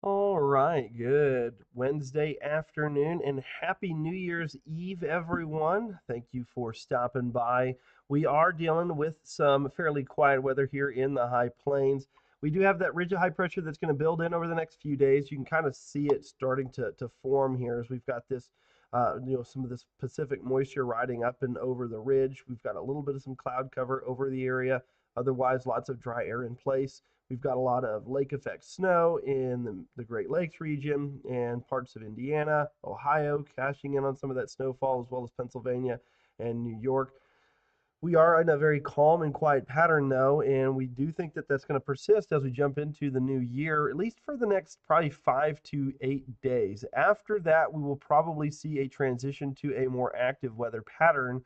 All right, good Wednesday afternoon and happy New Year's Eve, everyone. Thank you for stopping by. We are dealing with some fairly quiet weather here in the high plains. We do have that ridge of high pressure that's going to build in over the next few days. You can kind of see it starting to form here as we've got this, some of this Pacific moisture riding up and over the ridge. We've got a little bit of some cloud cover over the area. Otherwise, lots of dry air in place. We've got a lot of lake effect snow in the Great Lakes region and parts of Indiana, Ohio, cashing in on some of that snowfall, as well as Pennsylvania and New York. We are in a very calm and quiet pattern, though, and we do think that that's going to persist as we jump into the new year, at least for the next probably 5 to 8 days. After that, we will probably see a transition to a more active weather pattern,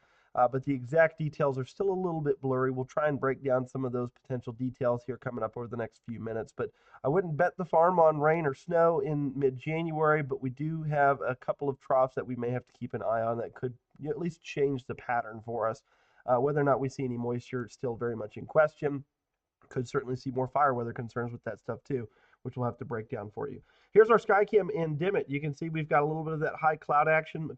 but the exact details are still a little bit blurry. We'll try and break down some of those potential details here coming up over the next few minutes. But I wouldn't bet the farm on rain or snow in mid January, but we do have a couple of troughs that we may have to keep an eye on that could at least change the pattern for us. Whether or not we see any moisture is still very much in question. Could certainly see more fire weather concerns with that stuff too, which we'll have to break down for you. Here's our Skycam and dim it. You can see we've got a little bit of that high cloud action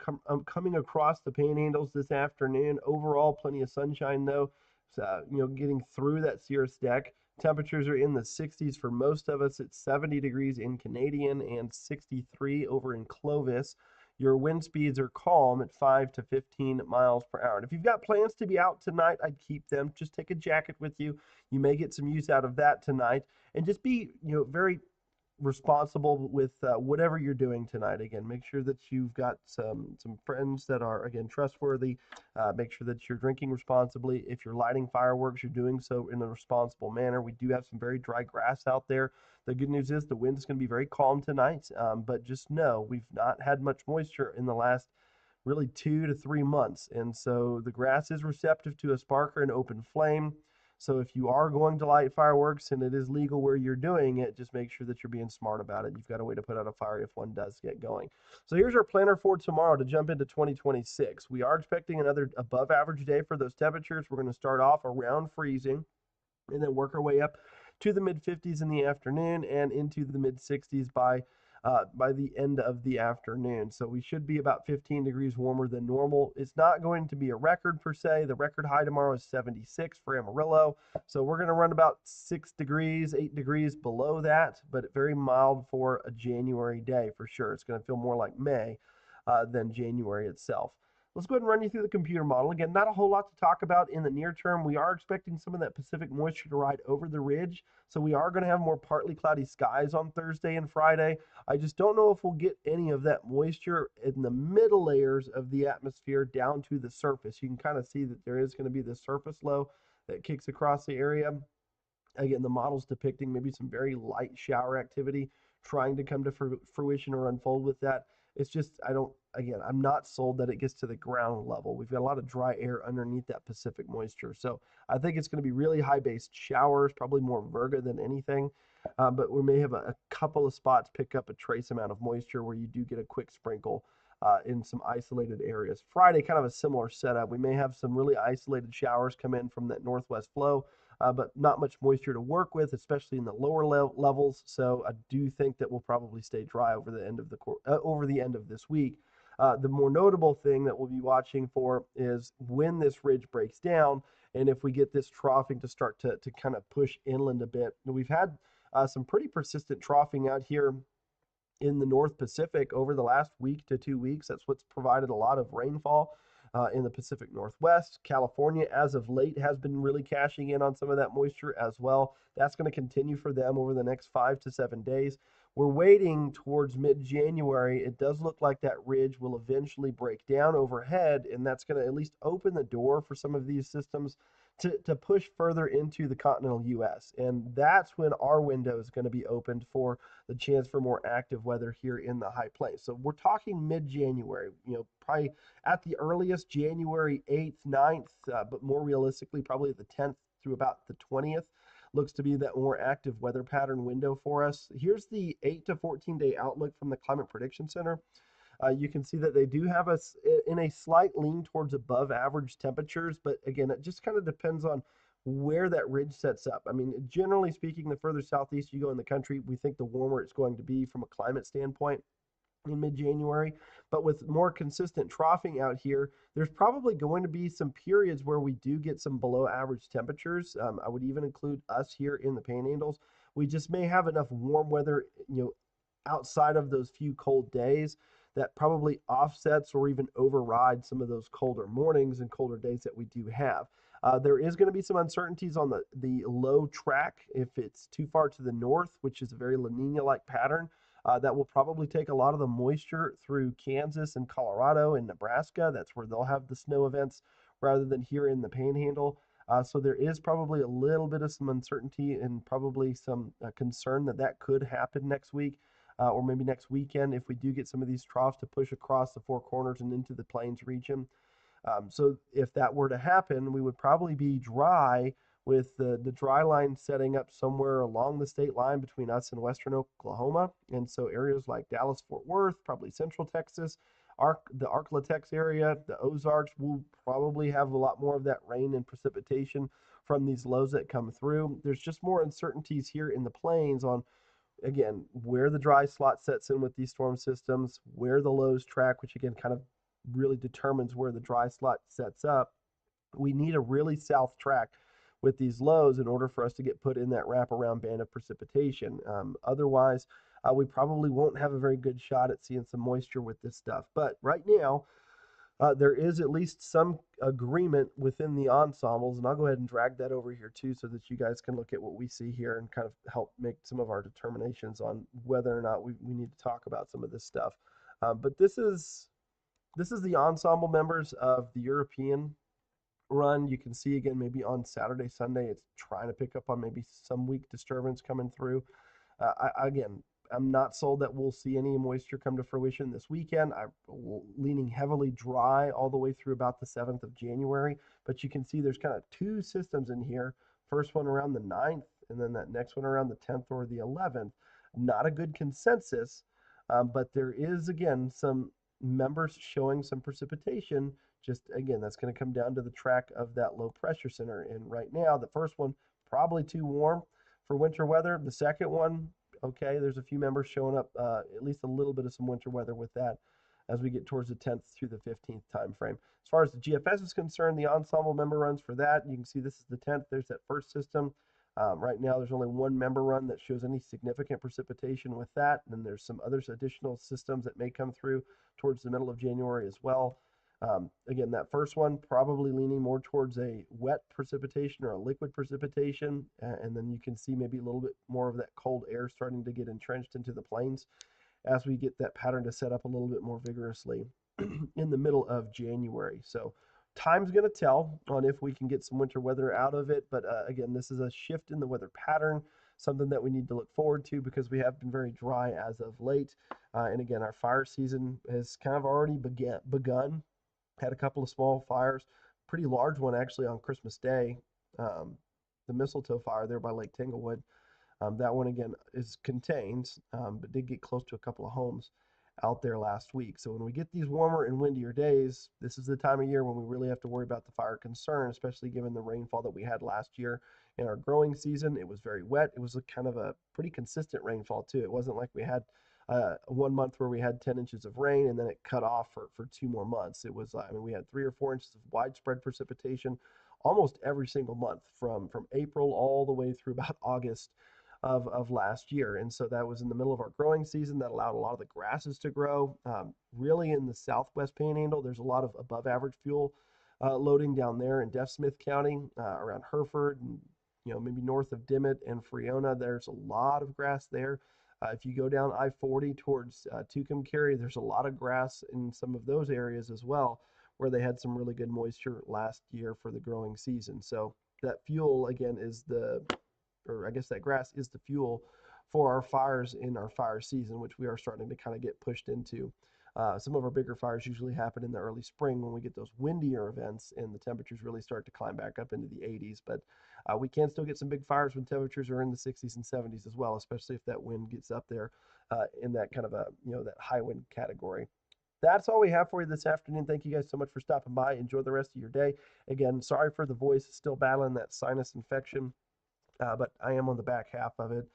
coming across the panhandles this afternoon. Overall, plenty of sunshine though. Getting through that cirrus deck. Temperatures are in the 60s for most of us. It's 70 degrees in Canadian and 63 over in Clovis. Your wind speeds are calm at 5 to 15 miles per hour. And if you've got plans to be out tonight, I'd keep them. Just take a jacket with you. You may get some use out of that tonight. And just be, very responsible with whatever you're doing tonight. Again, make sure that you've got some friends that are again trustworthy. Make sure that you're drinking responsibly. If you're lighting fireworks, you're doing so in a responsible manner. We do have some very dry grass out there. The good news is the wind is going to be very calm tonight, but just know we've not had much moisture in the last really 2 to 3 months, and so the grass is receptive to a spark or an open flame. So if you are going to light fireworks and it is legal where you're doing it, just make sure that you're being smart about it. You've got a way to put out a fire if one does get going. So here's our planner for tomorrow to jump into 2026. We are expecting another above average day for those temperatures. We're going to start off around freezing and then work our way up to the mid 50s in the afternoon and into the mid 60s by the end of the afternoon. So we should be about 15 degrees warmer than normal. It's not going to be a record per se. The record high tomorrow is 76 for Amarillo. So we're going to run about 6 degrees, 8 degrees below that, but very mild for a January day for sure. It's going to feel more like May than January itself. Let's go ahead and run you through the computer model. Again, not a whole lot to talk about in the near term. We are expecting some of that Pacific moisture to ride over the ridge. So we are going to have more partly cloudy skies on Thursday and Friday. I just don't know if we'll get any of that moisture in the middle layers of the atmosphere down to the surface. You can kind of see that there is going to be this surface low that kicks across the area. Again, the model's depicting maybe some very light shower activity trying to come to fruition or unfold with that. It's just, I'm not sold that it gets to the ground level. We've got a lot of dry air underneath that Pacific moisture. So I think it's going to be really high based showers, probably more virga than anything. But we may have a couple of spots pick up a trace amount of moisture where you do get a quick sprinkle in some isolated areas. Friday, kind of a similar setup. We may have some really isolated showers come in from that northwest flow, but not much moisture to work with, especially in the lower levels. So I do think that we'll probably stay dry over the end of this week. The more notable thing that we'll be watching for is when this ridge breaks down and if we get this troughing to start to kind of push inland a bit. We've had some pretty persistent troughing out here in the North Pacific over the last week to 2 weeks. That's what's provided a lot of rainfall in the Pacific Northwest. California, as of late, has been really cashing in on some of that moisture as well. That's going to continue for them over the next 5 to 7 days. We're waiting towards mid-January. It does look like that ridge will eventually break down overhead, and that's going to at least open the door for some of these systems to push further into the continental U.S. And that's when our window is going to be opened for the chance for more active weather here in the high plains. So we're talking mid-January, probably at the earliest January 8th, 9th, but more realistically, probably the 10th through about the 20th looks to be that more active weather pattern window for us. Here's the 8 to 14 day outlook from the Climate Prediction Center. You can see that they do have us in a slight lean towards above average temperatures, but again, it just kind of depends on where that ridge sets up. I mean, generally speaking, the further southeast you go in the country, we think the warmer it's going to be from a climate standpoint in mid-January. But with more consistent troughing out here, there's probably going to be some periods where we do get some below average temperatures. I would even include us here in the Panhandles. We just may have enough warm weather, outside of those few cold days that probably offsets or even overrides some of those colder mornings and colder days that we do have. There is going to be some uncertainties on the low track if it's too far to the north, which is a very La Nina like pattern. That will probably take a lot of the moisture through Kansas and Colorado and Nebraska. That's where they'll have the snow events rather than here in the Panhandle. So there is probably a little bit of some uncertainty and probably some concern that that could happen next week or maybe next weekend if we do get some of these troughs to push across the Four Corners and into the Plains region. So if that were to happen, we would probably be dry with the dry line setting up somewhere along the state line between us and western Oklahoma. And so areas like Dallas, Fort Worth, probably central Texas, the Arklatex area, the Ozarks will probably have a lot more of that rain and precipitation from these lows that come through. There's just more uncertainties here in the plains on, again, where the dry slot sets in with these storm systems, where the lows track, which again kind of really determines where the dry slot sets up. We need a really south track with these lows in order for us to get put in that wraparound band of precipitation. Otherwise, we probably won't have a very good shot at seeing some moisture with this stuff. But right now, there is at least some agreement within the ensembles, and I'll go ahead and drag that over here too so that you guys can look at what we see here and kind of help make some of our determinations on whether or not we need to talk about some of this stuff. But this is the ensemble members of the European run. You can see again, maybe on Saturday, Sunday, it's trying to pick up on maybe some weak disturbance coming through. Again, I'm not sold that we'll see any moisture come to fruition this weekend. I'm leaning heavily dry all the way through about the 7th of January, but you can see there's kind of two systems in here. First one around the 9th, and then that next one around the 10th or the 11th. Not a good consensus, but there is, again, some members showing some precipitation. Just again, that's going to come down to the track of that low pressure center. And right now, the first one, probably too warm for winter weather. The second one, okay, there's a few members showing up, at least a little bit of some winter weather with that as we get towards the 10th through the 15th time frame. As far as the GFS is concerned, the ensemble member runs for that. You can see this is the 10th. There's that first system. Right now, there's only one member run that shows any significant precipitation with that. And then there's some other additional systems that may come through towards the middle of January as well. Again, that first one probably leaning more towards a wet precipitation or a liquid precipitation. And then you can see maybe a little bit more of that cold air starting to get entrenched into the plains as we get that pattern to set up a little bit more vigorously in the middle of January. So time's going to tell on if we can get some winter weather out of it. But again, this is a shift in the weather pattern, something that we need to look forward to because we have been very dry as of late. And again, our fire season has kind of already begun. Had a couple of small fires, pretty large one actually on Christmas Day, the mistletoe fire there by Lake Tanglewood. That one again is contained, but did get close to a couple of homes out there last week. So when we get these warmer and windier days, this is the time of year when we really have to worry about the fire concern, especially given the rainfall that we had last year in our growing season. It was very wet. It was a kind of a pretty consistent rainfall too. It wasn't like we had 1 month where we had 10 inches of rain and then it cut off for 2 more months. It was, I mean, we had 3 or 4 inches of widespread precipitation almost every single month from April all the way through about August of last year. And so that was in the middle of our growing season. That allowed a lot of the grasses to grow. Really in the southwest panhandle, there's a lot of above average fuel loading down there in Deaf Smith County, around Hereford, and maybe north of Dimmitt and Freona. There's a lot of grass there. If you go down I-40 towards Tucumcari, there's a lot of grass in some of those areas as well, where they had some really good moisture last year for the growing season. So that fuel, again, or I guess that grass is the fuel for our fires in our fire season, which we are starting to kind of get pushed into. Some of our bigger fires usually happen in the early spring when we get those windier events and the temperatures really start to climb back up into the 80s. But we can still get some big fires when temperatures are in the 60s and 70s as well, especially if that wind gets up there in that kind of that high wind category. That's all we have for you this afternoon. Thank you guys so much for stopping by. Enjoy the rest of your day. Again, sorry for the voice, still battling that sinus infection, but I am on the back half of it.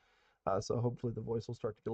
So hopefully the voice will start to get